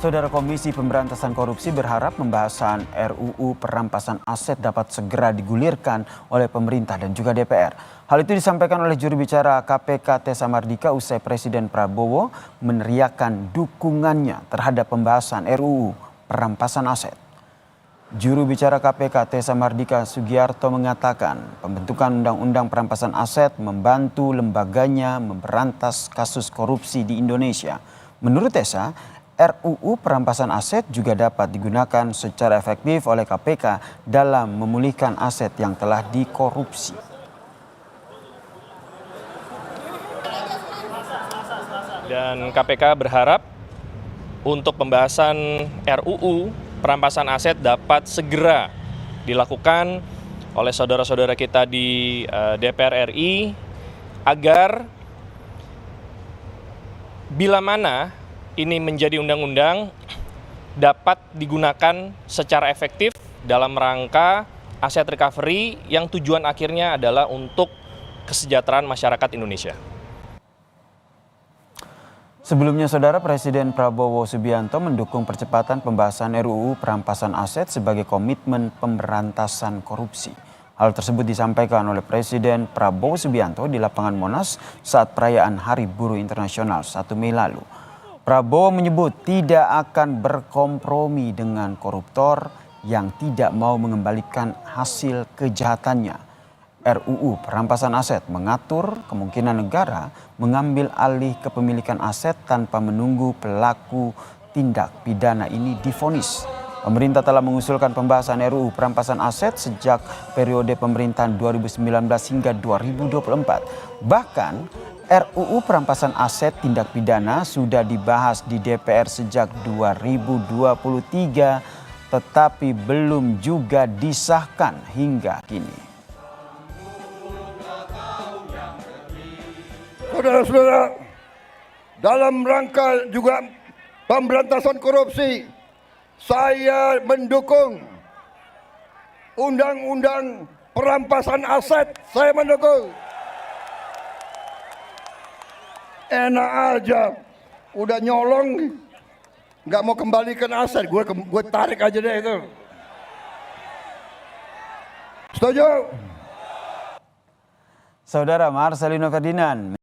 Saudara Komisi Pemberantasan Korupsi berharap pembahasan RUU perampasan aset dapat segera digulirkan oleh pemerintah dan juga DPR. Hal itu disampaikan oleh juru bicara KPK Tessa Mardika usai Presiden Prabowo meneriakkan dukungannya terhadap pembahasan RUU perampasan aset. Juru bicara KPK Tessa Mardika Sugiarto mengatakan pembentukan undang-undang perampasan aset membantu lembaganya memberantas kasus korupsi di Indonesia. Menurut Tessa, RUU perampasan aset juga dapat digunakan secara efektif oleh KPK dalam memulihkan aset yang telah dikorupsi. Dan KPK berharap untuk pembahasan RUU perampasan aset dapat segera dilakukan oleh saudara-saudara kita di DPR RI agar bila mana ini menjadi undang-undang dapat digunakan secara efektif dalam rangka aset recovery yang tujuan akhirnya adalah untuk kesejahteraan masyarakat Indonesia. Sebelumnya, Saudara, Presiden Prabowo Subianto mendukung percepatan pembahasan RUU perampasan aset sebagai komitmen pemberantasan korupsi. Hal tersebut disampaikan oleh Presiden Prabowo Subianto di lapangan Monas saat perayaan Hari Buruh Internasional 1 Mei lalu. Prabowo menyebut tidak akan berkompromi dengan koruptor yang tidak mau mengembalikan hasil kejahatannya. RUU perampasan aset mengatur kemungkinan negara mengambil alih kepemilikan aset tanpa menunggu pelaku tindak pidana ini divonis. Pemerintah telah mengusulkan pembahasan RUU perampasan aset sejak periode pemerintahan 2019 hingga 2024. Bahkan RUU perampasan aset tindak pidana sudah dibahas di DPR sejak 2023 tetapi belum juga disahkan hingga kini. Saudara-saudara, dalam rangka juga pemberantasan korupsi, saya mendukung undang-undang perampasan aset. Saya mendukung. Enak aja, udah nyolong, nggak mau kembalikan aset, gue tarik aja deh itu. Setuju? Saudara Marcelino Ferdinand.